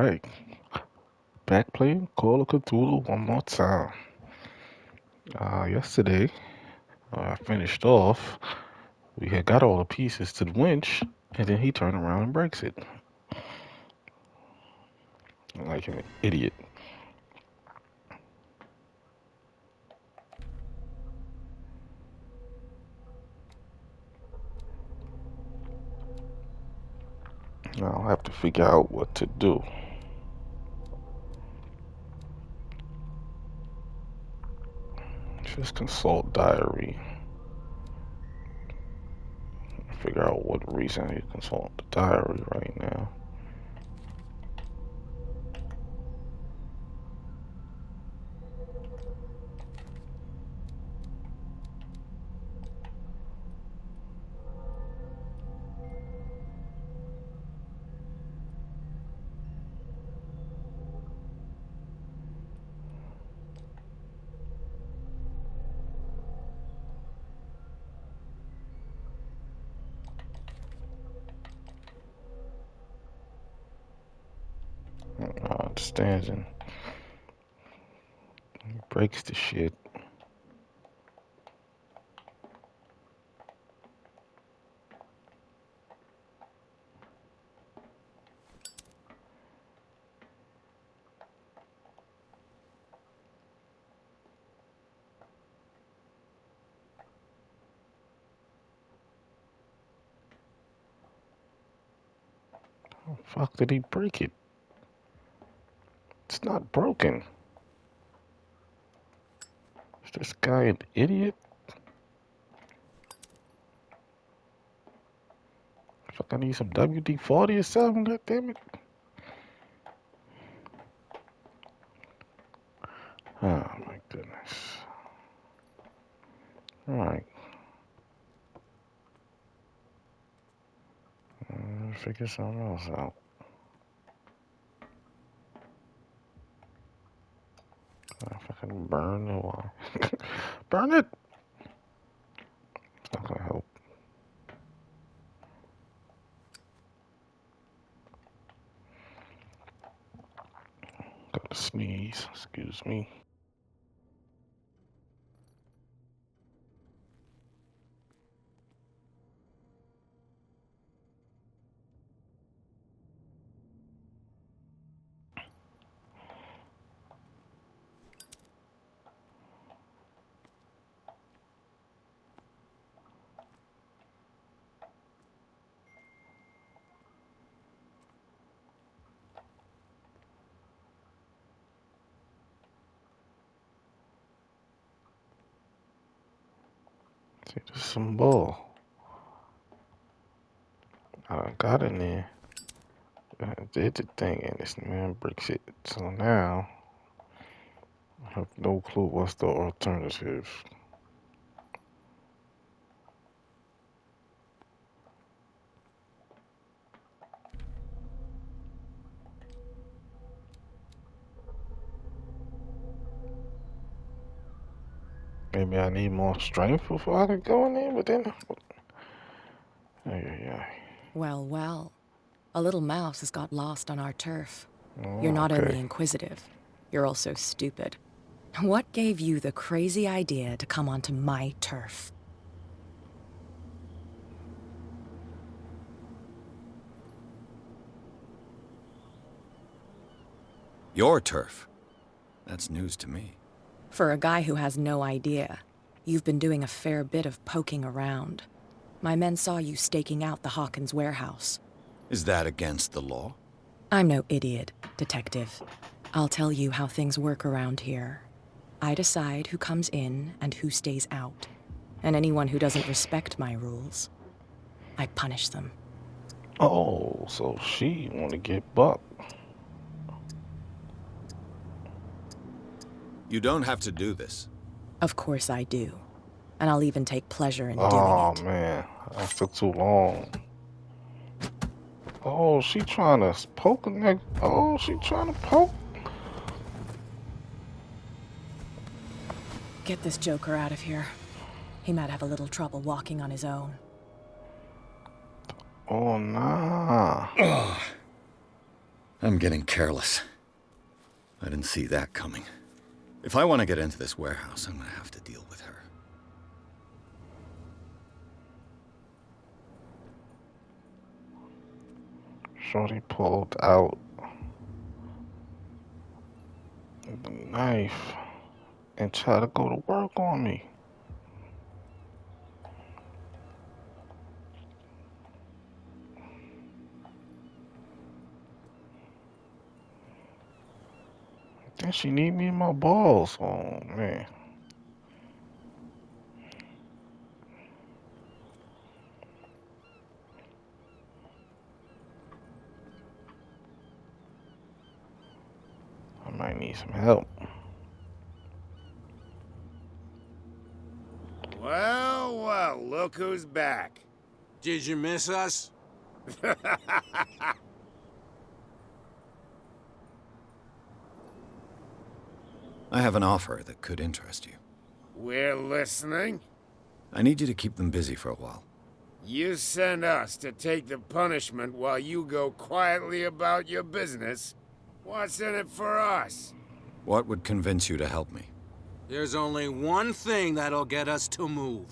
Alright, back playing Call of Cthulhu one more time. Yesterday, I finished off. We had got all the pieces to the winch, and then he turned around and breaks it. Like an idiot. Now I'll have to figure out what to do. Just consult diary. Figure out what reason he consult the diary right now. Understands and breaks the shit. How the fuck did he break it? It's not broken. Is this guy an idiot? Fuck, I need some WD-40 or something, god damn it. Oh my goodness. Alright. Figure something else out. I fucking burn the wall. Burn it! It's not gonna help. Got to sneeze. Excuse me. See, there's some bull. I got in there. I did the thing and this man breaks it. So now, I have no clue what's the alternative. Maybe I need more strength before I can go in there, but then... Well, well. A little mouse has got lost on our turf. Oh, You're not okay. only inquisitive, you're also stupid. What gave you the crazy idea to come onto my turf? Your turf? That's news to me. For a guy who has no idea, you've been doing a fair bit of poking around. My men saw you staking out the Hawkins warehouse. Is that against the law? I'm no idiot, Detective. I'll tell you how things work around here. I decide who comes in and who stays out. And anyone who doesn't respect my rules, I punish them. Oh, so she wanna get bucked. You don't have to do this. Of course I do. And I'll even take pleasure in doing it. Oh man, that took too long. Oh, she trying to poke a nigga. Oh, she trying to poke. Get this joker out of here. He might have a little trouble walking on his own. Oh, nah. I'm getting careless. I didn't see that coming. If I want to get into this warehouse, I'm gonna have to deal with her. Shorty pulled out the knife and tried to go to work on me. Then she need me in my balls. Oh man. I might need some help. Well, well, look who's back. Did you miss us? I have an offer that could interest you. We're listening. I need you to keep them busy for a while. You send us to take the punishment while you go quietly about your business. What's in it for us? What would convince you to help me? There's only one thing that'll get us to move.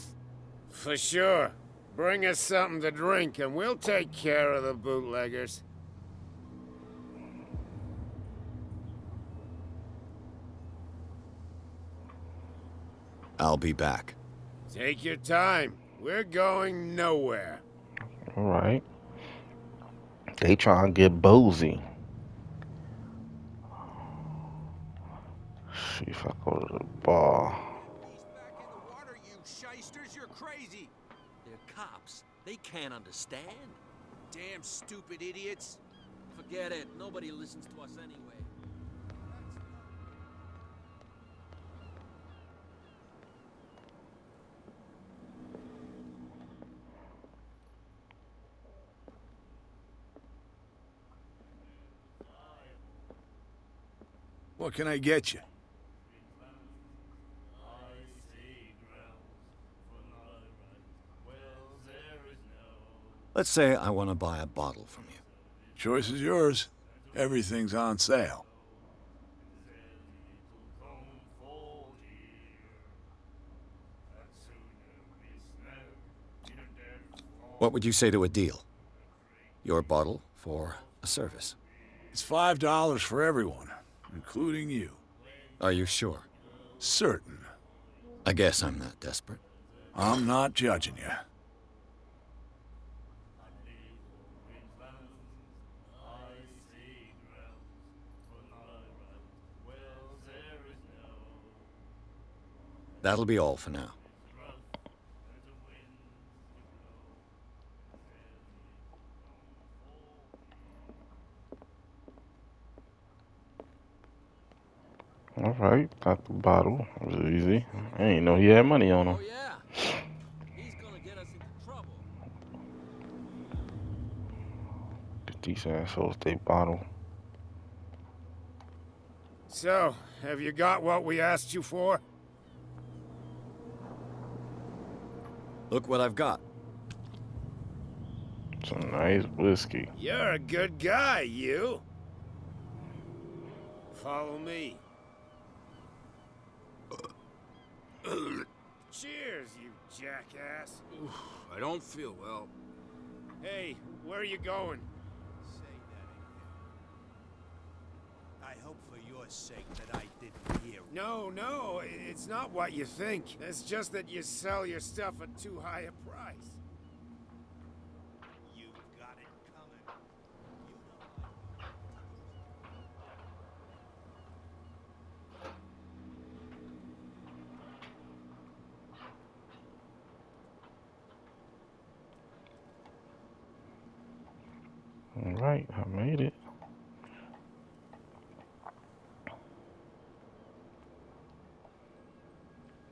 For sure. Bring us something to drink and we'll take care of the bootleggers. I'll be back. Take your time. We're going nowhere. Alright. They trying to get boozy. See if I go to the bar. He's back in the water, you shysters. You're crazy. They're cops. They can't understand. Damn stupid idiots. Forget it. Nobody listens to us anyway. What can I get you? Let's say I want to buy a bottle from you. Choice is yours. Everything's on sale. What would you say to a deal? Your bottle for a service. It's $5 for everyone, including you. Are you sure? Certain. I guess I'm not desperate. I'm not judging you. That'll be all for now. Alright, got the bottle. It was easy. I didn't know he had money on him. Oh, yeah. He's gonna get us into trouble. Get these assholes they bottle. So, have you got what we asked you for? Look what I've got. Some nice whiskey. You're a good guy, you. Follow me. Cheers, you jackass. I don't feel well. Hey, where are you going? Say that again. I hope for your sake that I didn't hear it. No, it's not what you think. It's just that you sell your stuff at too high a price. You got it coming. Alright, I made it.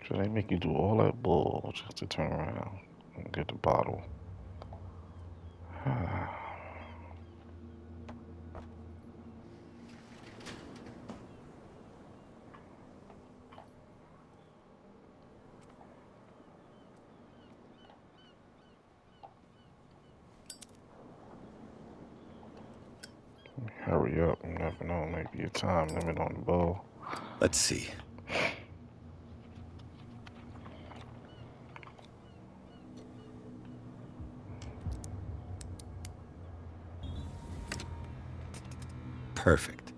Should they make you do all that bull just to turn around and get the bottle? Hurry up. You never know. Maybe a time limit on the bow. Let's see. Perfect.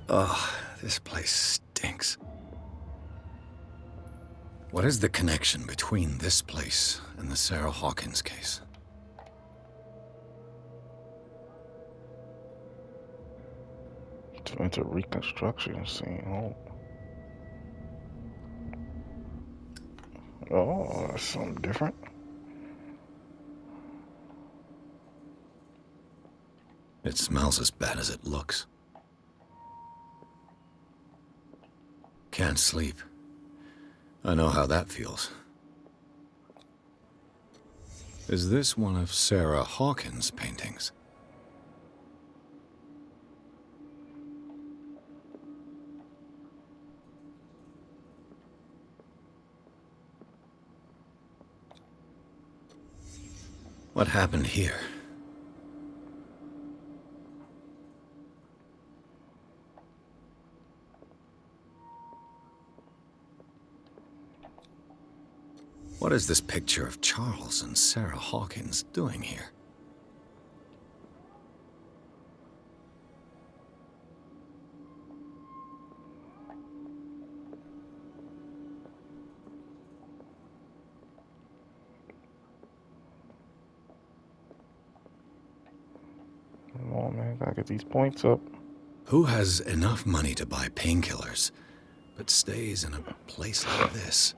Oh, this place stinks. What is the connection between this place and the Sarah Hawkins case? To enter reconstruction scene. Oh, that's something different. It smells as bad as it looks. Can't sleep. I know how that feels. Is this one of Sarah Hawkins' paintings? What happened here? What is this picture of Charles and Sarah Hawkins doing here? Come on, man. Gotta get these points up. Who has enough money to buy painkillers, but stays in a place like this?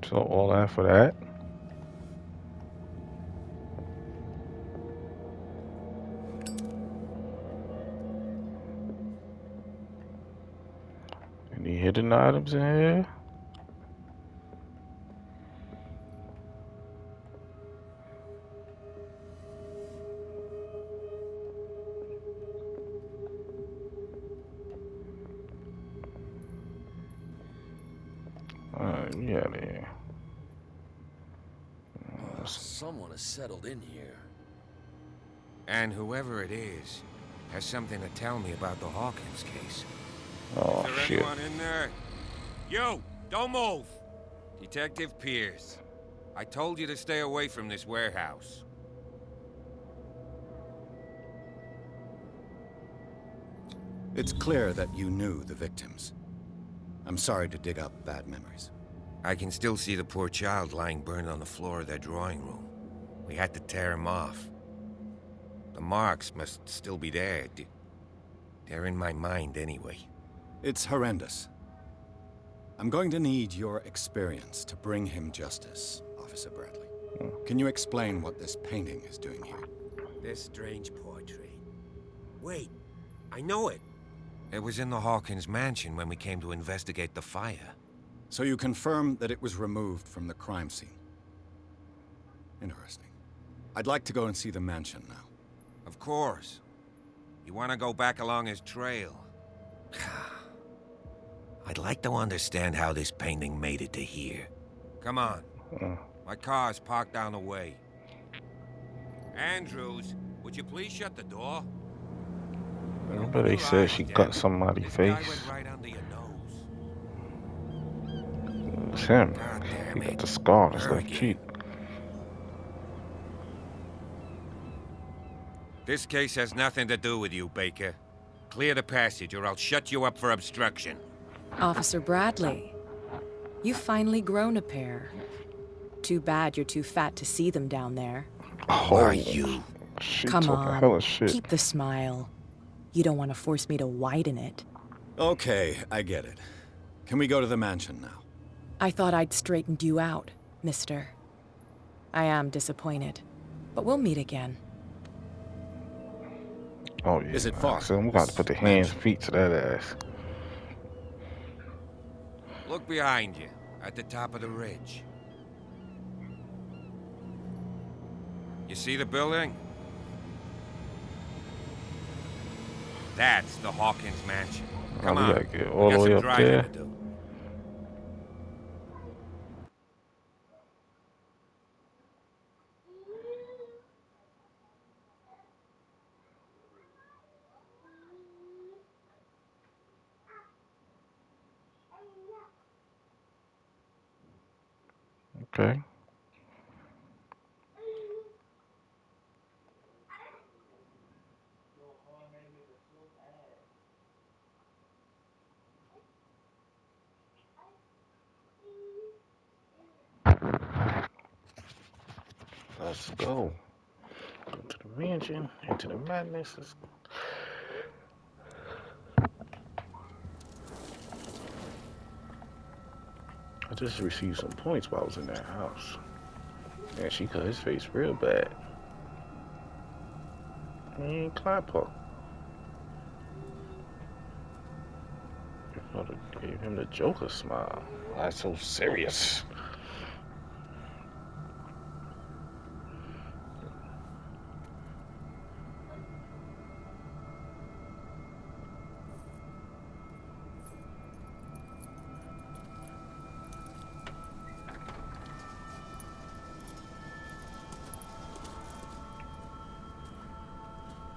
So all that for that. Any hidden items in here? Yeah, there. Someone has settled in here. And whoever it is has something to tell me about the Hawkins case. Oh, Is there shit. anyone in there? You! Don't move! Detective Pierce. I told you to stay away from this warehouse. It's clear that you knew the victims. I'm sorry to dig up bad memories. I can still see the poor child lying burned on the floor of their drawing room. We had to tear him off. The marks must still be there. They're in my mind anyway. It's horrendous. I'm going to need your experience to bring him justice, Officer Bradley. Can you explain what this painting is doing here? This strange portrait. Wait, I know it. It was in the Hawkins mansion when we came to investigate the fire. So you confirm that it was removed from the crime scene. Interesting. I'd like to go and see the mansion now. Of course. You want to go back along his trail? I'd like to understand how this painting made it to here. Come on. My car's parked down the way. Andrews, would you please shut the door? Remember they said she cut somebody's face. This guy went right under your nose. It's him. God damn He got it. the scar on his Hurry left again. cheek. This case has nothing to do with you, Baker. Clear the passage or I'll shut you up for obstruction. Officer Bradley, you've finally grown a pair. Too bad you're too fat to see them down there. Oh, Are you? she Come talking on, hella shit. keep the smile. You don't want to force me to widen it. Okay, I get it. Can we go to the mansion now? I thought I'd straightened you out, mister. I am disappointed, but we'll meet again. Oh yeah. Is it far? So we're about to put the hands, feet to that ass. Look behind you, at the top of the ridge. You see the building? That's the Hawkins mansion. Come we on. gotta get all We the got way some up driving there. to do. Okay. Let's go. Go to the mansion, into the madness. I just received some points while I was in that house. Man, she cut his face real bad. Clapper. Gave him the Joker smile. Why so serious?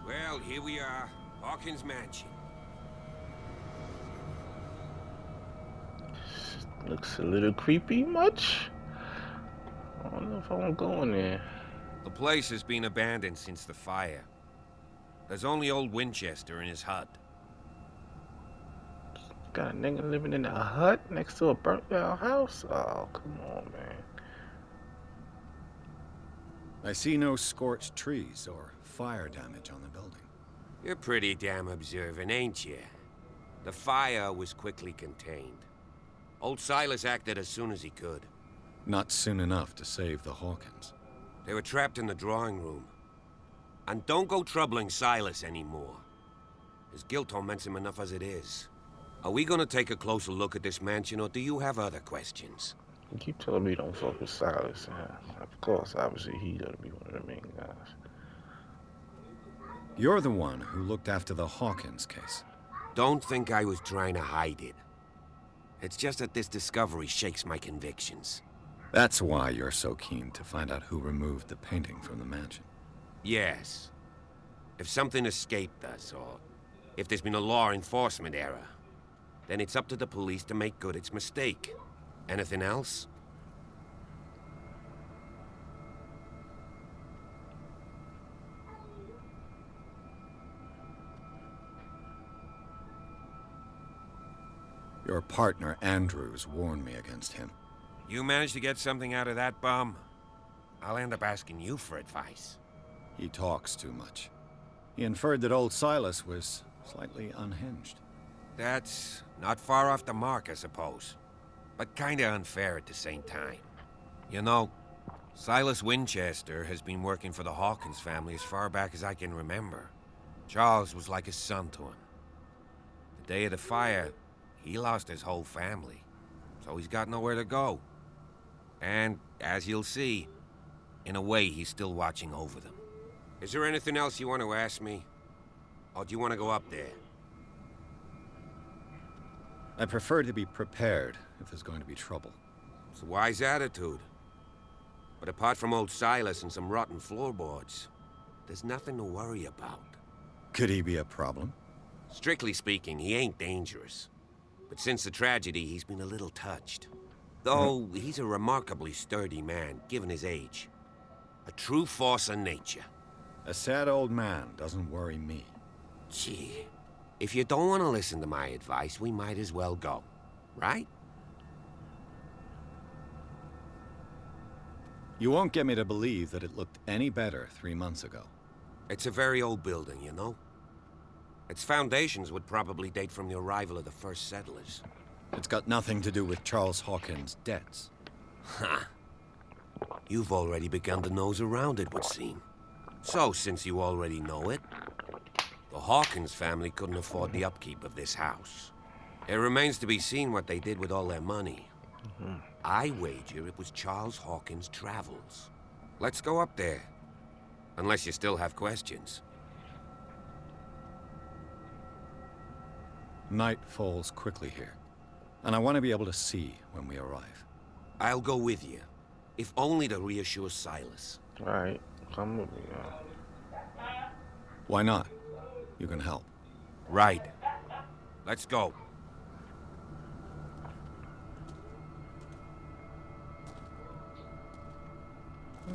Well, here we are. Hawkins mansion. Looks a little creepy much. I don't know if I want to go in there. The place has been abandoned since the fire. There's only old Winchester in his hut. Got a nigga living in a hut next to a burnt down house? Oh, come on, man. I see no scorched trees or fire damage on the building. You're pretty damn observant, ain't you? The fire was quickly contained. Old Silas acted as soon as he could. Not soon enough to save the Hawkins. They were trapped in the drawing room. And don't go troubling Silas anymore. His guilt torments him enough as it is. Are we gonna take a closer look at this mansion, or do you have other questions? You keep telling me don't fuck with Silas. Of course, obviously, he gotta be one of the main guys. You're the one who looked after the Hawkins case. Don't think I was trying to hide it. It's just that this discovery shakes my convictions. That's why you're so keen to find out who removed the painting from the mansion. Yes. If something escaped us, or if there's been a law enforcement error, then it's up to the police to make good its mistake. Anything else? Your partner, Andrews, warned me against him. You managed to get something out of that bum? I'll end up asking you for advice. He talks too much. He inferred that old Silas was slightly unhinged. That's not far off the mark, I suppose. But kinda unfair at the same time. You know, Silas Winchester has been working for the Hawkins family as far back as I can remember. Charles was like a son to him. The day of the fire, he lost his whole family, so he's got nowhere to go. And, as you'll see, in a way, he's still watching over them. Is there anything else you want to ask me? Or do you want to go up there? I prefer to be prepared if there's going to be trouble. It's a wise attitude. But apart from old Silas and some rotten floorboards, there's nothing to worry about. Could he be a problem? Strictly speaking, he ain't dangerous. But since the tragedy, he's been a little touched. Though, he's a remarkably sturdy man, given his age. A true force of nature. A sad old man doesn't worry me. Gee, if you don't want to listen to my advice, we might as well go. Right? You won't get me to believe that it looked any better 3 months ago. It's a very old building, you know? Its foundations would probably date from the arrival of the first settlers. It's got nothing to do with Charles Hawkins' debts. Ha! You've already begun to nose around it, would seem. So, since you already know it, the Hawkins family couldn't afford the upkeep of this house. It remains to be seen what they did with all their money. I wager it was Charles Hawkins' travels. Let's go up there. Unless you still have questions. Night falls quickly here, and I want to be able to see when we arrive. I'll go with you, if only to reassure Silas. Alright, come with me now. Why not? You can help. Right. Let's go.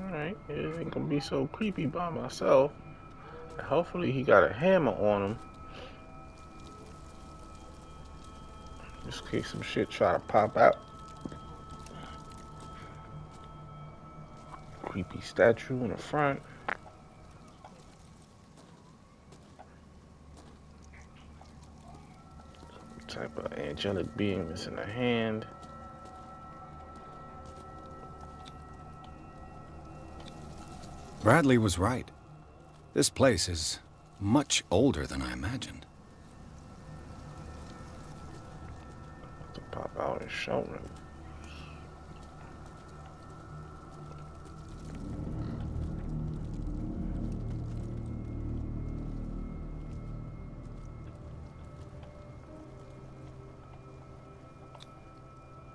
Alright, it ain't gonna be so creepy by myself. Hopefully he got a hammer on him. Just in case some shit try to pop out. Creepy statue in the front. Some type of angelic being is in the hand. Bradley was right. This place is much older than I imagined. To pop out and show him.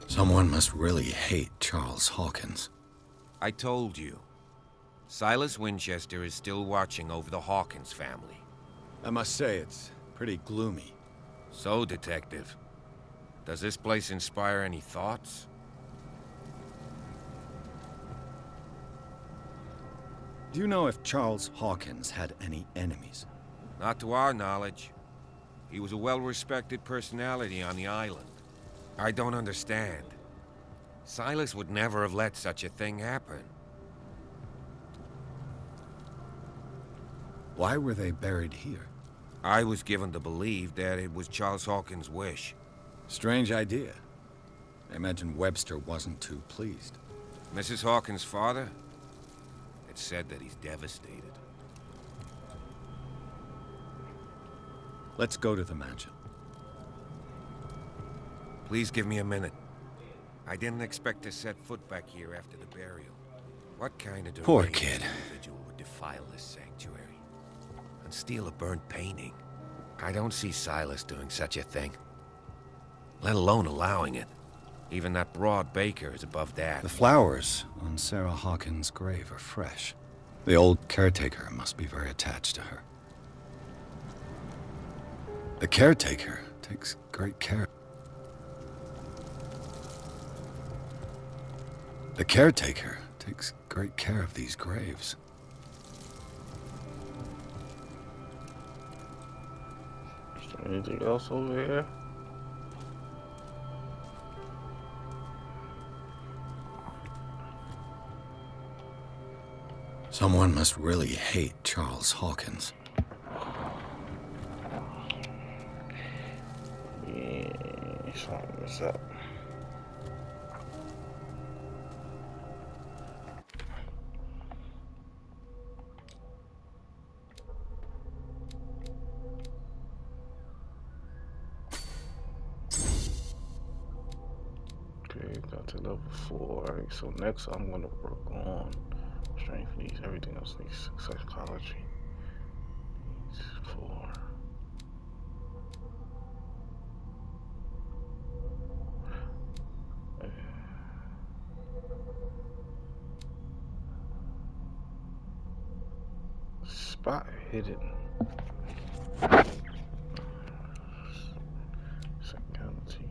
Someone must really hate Charles Hawkins. I told you. Silas Winchester is still watching over the Hawkins family. I must say, it's pretty gloomy. So, Detective, does this place inspire any thoughts? Do you know if Charles Hawkins had any enemies? Not to our knowledge. He was a well-respected personality on the island. I don't understand. Silas would never have let such a thing happen. Why were they buried here? I was given to believe that it was Charles Hawkins' wish. Strange idea. I imagine Webster wasn't too pleased. Mrs. Hawkins' father? It's said that he's devastated. Let's go to the mansion. Please give me a minute. I didn't expect to set foot back here after the burial. What kind of Poor deranged kid. individual would defile this sanctuary and steal a burnt painting? I don't see Silas doing such a thing, let alone allowing it. Even that broad baker is above that. The flowers on Sarah Hawkins' grave are fresh. The old caretaker must be very attached to her. The caretaker takes great care. The caretaker takes great care of these graves. Is there anything else over here? Someone must really hate Charles Hawkins. Yeah, something is up. Okay, got to level 4. Alright, so next I'm gonna work on strength needs, everything else needs psychology. Needs 4. Spot hidden. Psychology.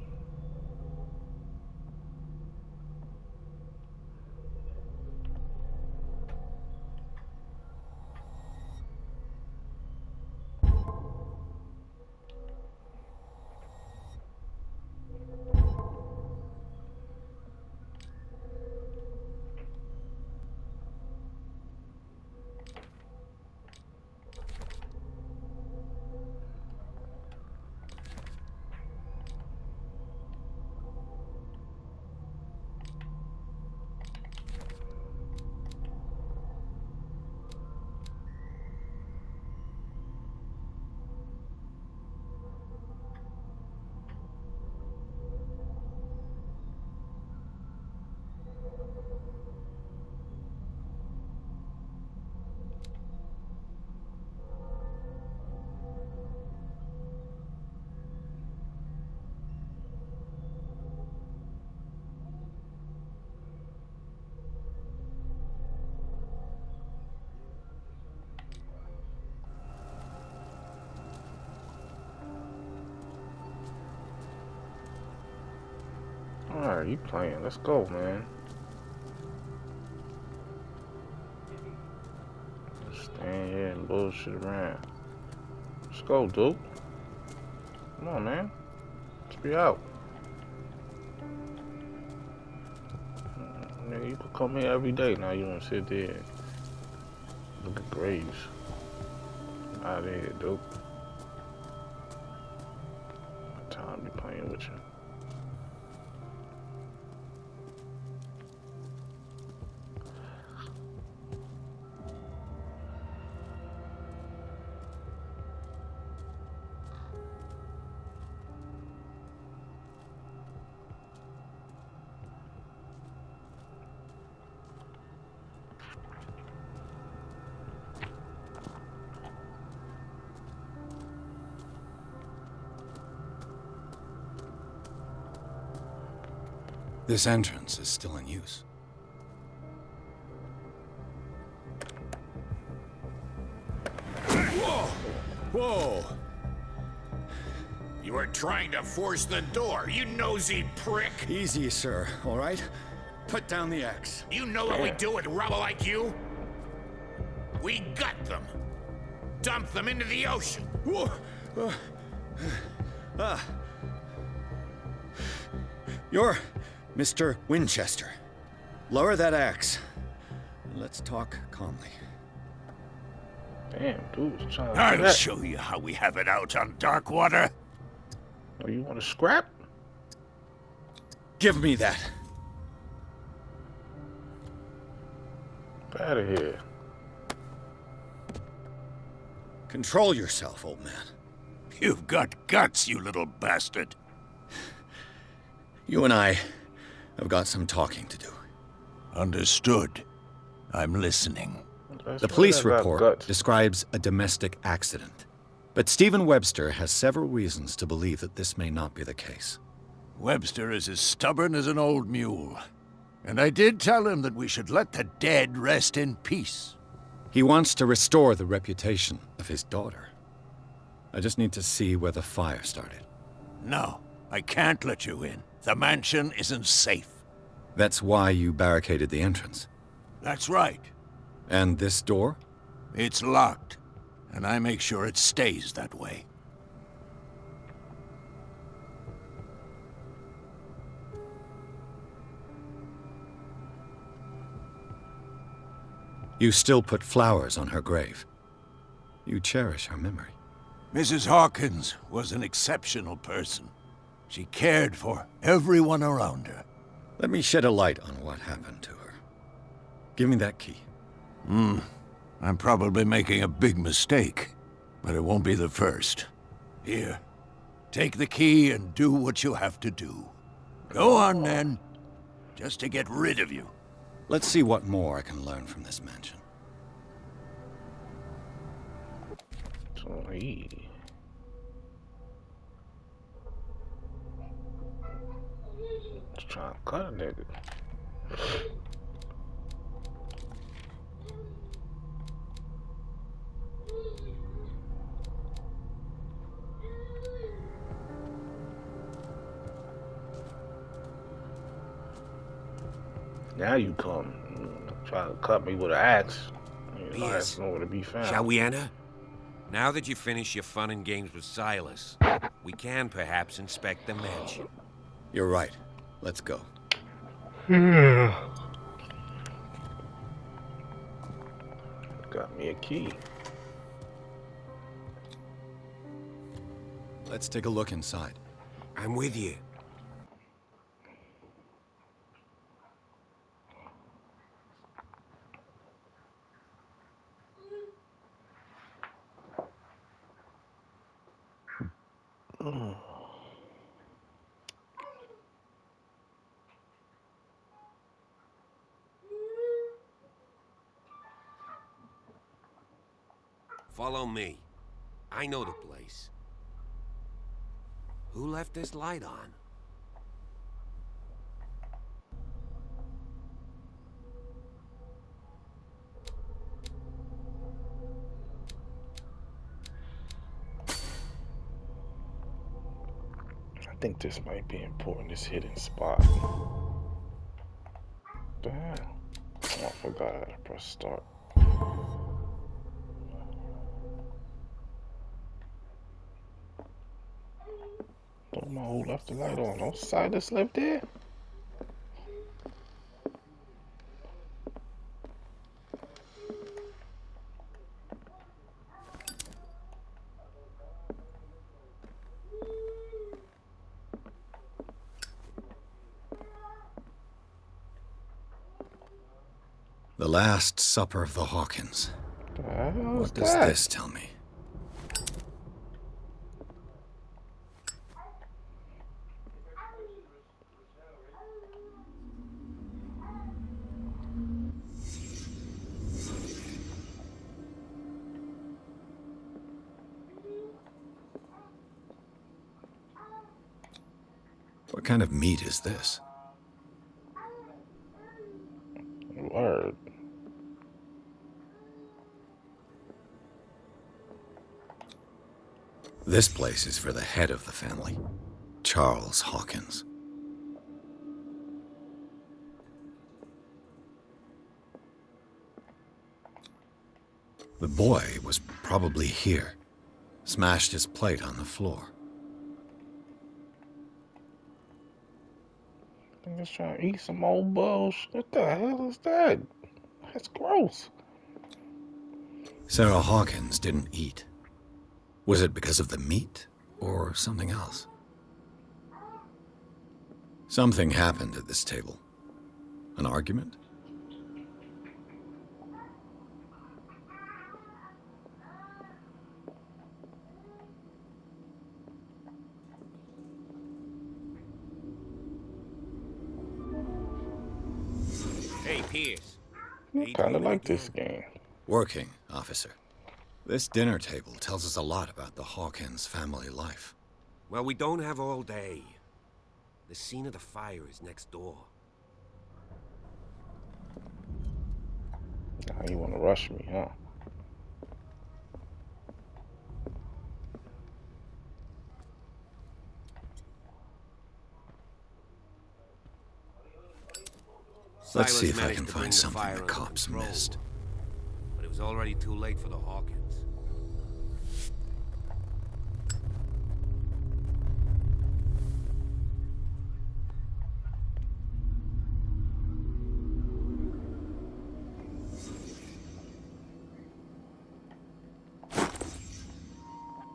Alright, you playing. Let's go, man. Stand here and bullshit around. Let's go, dude. Come on, man. Let's be out. Nigga, you could come here every day. Now you wanna sit there and look at graves. Out of here, dude. Time to be playing with you. This entrance is still in use. Whoa! Whoa! You were trying to force the door, you nosy prick! Easy, sir, all right? Put down the axe. You know what we do with rubble like you? We gut them. Dump them into the ocean. Whoa! You're Mr. Winchester. Lower that axe. Let's talk calmly. Damn, dude was trying to do I'll that. show you how we have it out on Darkwater. Oh, you want to scrap? Give me that. Get out of here. Control yourself, old man. You've got guts, you little bastard. You and I have got some talking to do. Understood. I'm listening. The police report describes a domestic accident. But Stephen Webster has several reasons to believe that this may not be the case. Webster is as stubborn as an old mule. And I did tell him that we should let the dead rest in peace. He wants to restore the reputation of his daughter. I just need to see where the fire started. No, I can't let you in. The mansion isn't safe. That's why you barricaded the entrance. That's right. And this door? It's locked, and I make sure it stays that way. You still put flowers on her grave. You cherish her memory. Mrs. Hawkins was an exceptional person. She cared for everyone around her. Let me shed a light on what happened to her. Give me that key. I'm probably making a big mistake, but it won't be the first. Here, take the key and do what you have to do. Go on, then. Just to get rid of you. Let's see what more I can learn from this mansion. So he... Just trying to cut a nigga. Now you come, try to cut me with an axe. You know, that's nowhere to be found. Shall we enter? Now that you finish your fun and games with Silas, we can perhaps inspect the mansion. You're right. Let's go. Got me a key. Let's take a look inside. I'm with you. Follow me. I know the place. Who left this light on? I think this might be important, this hidden spot. Damn. Oh, I forgot how to press start. Throw my whole left the light on. Don't silence left there. The Last Supper of the Hawkins. What does this tell me? What kind of meat is this? Word. This place is for the head of the family, Charles Hawkins. The boy was probably here, smashed his plate on the floor. I'm just trying to eat some old bullshit. What the hell is that? That's gross. Sarah Hawkins didn't eat. Was it because of the meat or something else? Something happened at this table. An argument? Hey, Pierce. I kind of like this game. Working, officer. This dinner table tells us a lot about the Hawkins family life. Well, we don't have all day. The scene of the fire is next door. Now you want to rush me, huh? Let's see if I Managed can to bring find the something fire the under cops control, missed. But it was already too late for the Hawkins.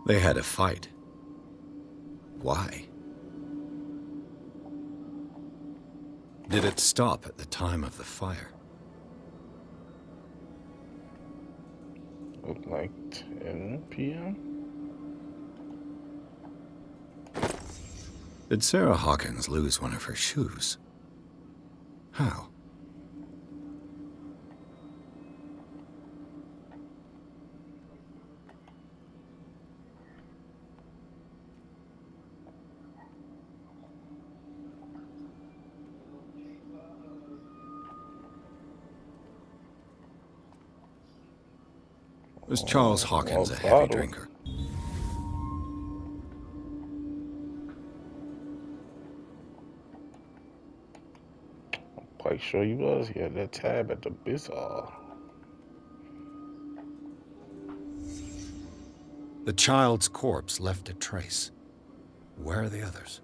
They had a fight. Why? Did it stop at the time of the fire? Look like 10 p.m. Did Sarah Hawkins lose one of her shoes? How? Was Charles Hawkins a heavy drinker? I'm quite sure he was. He had that tab at the bizarre. The child's corpse left a trace. Where are the others?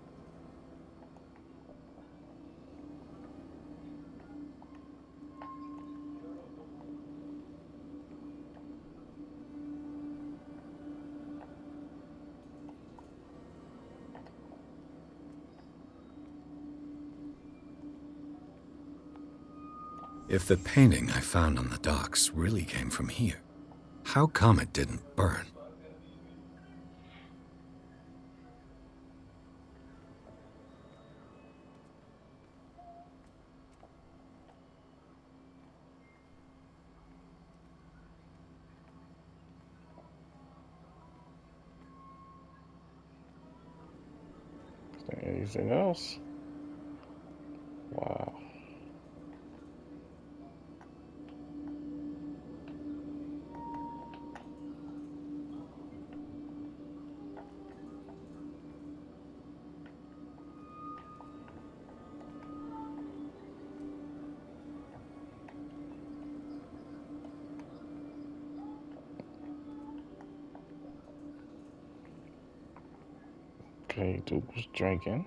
If the painting I found on the docks really came from here, how come it didn't burn? Anything else? Wow. Okay, Duke was drinking.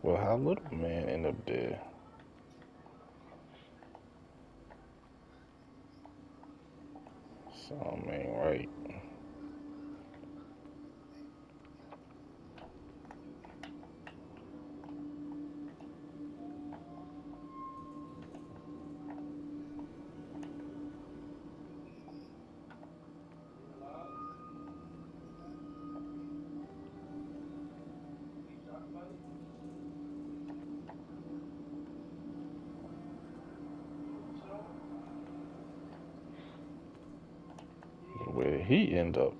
Well, how little man end up dead? Something ain't right. Where did he end up?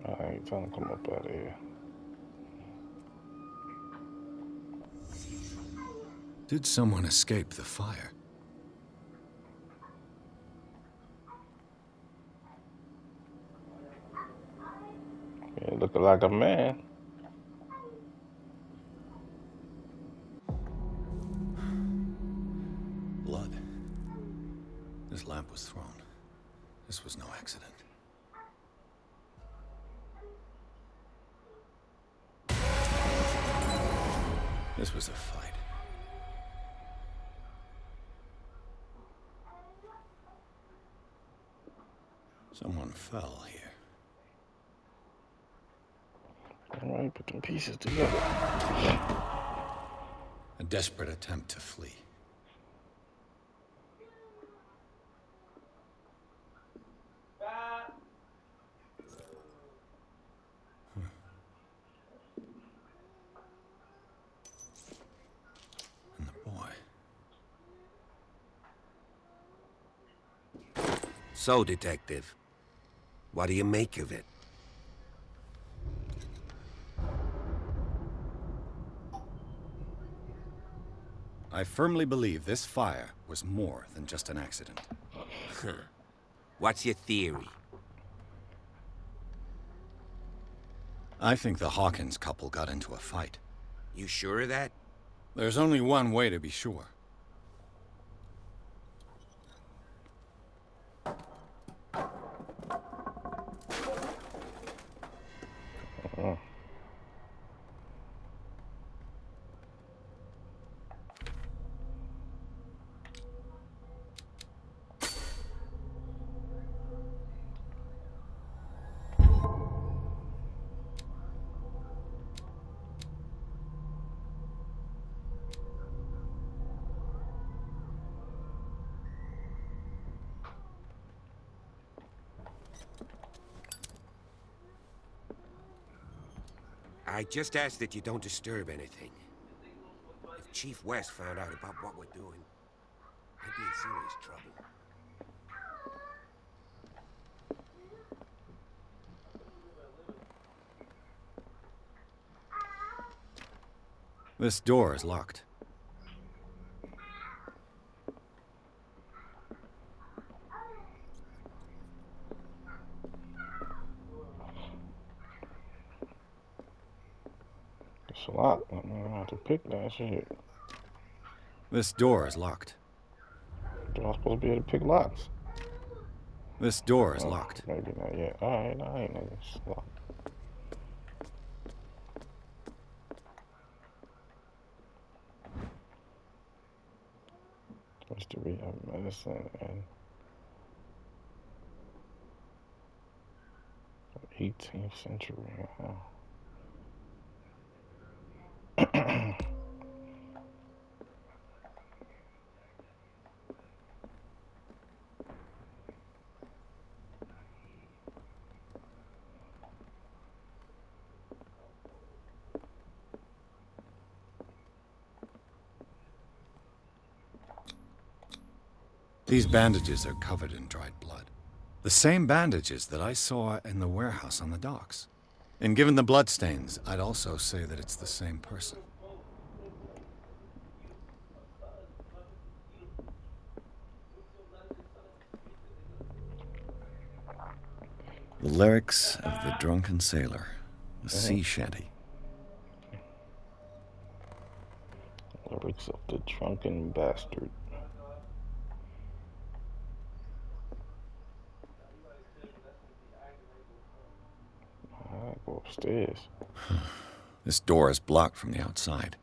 Alright, tell him to come up out of here. Did someone escape the fire? Yeah, looking like a man. Blood. This lamp was thrown. This was no accident. This was a fight. Someone fell here. Alright, put them pieces together. A desperate attempt to flee. And the boy. So, Detective, what do you make of it? I firmly believe this fire was more than just an accident. What's your theory? I think the Hawkins couple got into a fight. You sure of that? There's only one way to be sure. I just ask that you don't disturb anything. If Chief West found out about what we're doing, I'd be in serious trouble. This door is locked. It's a lot. I'm gonna have to pick that shit. This door is locked. I'm supposed to be able to pick locks. This door is locked. Maybe not yet. Alright, I ain't know it's locked. History of medicine and 18th century. Wow. These bandages are covered in dried blood. The same bandages that I saw in the warehouse on the docks. And given the bloodstains, I'd also say that it's the same person. The lyrics of the drunken sailor, a sea shanty. Lyrics of the drunken bastard. Alright, go upstairs. This door is blocked from the outside.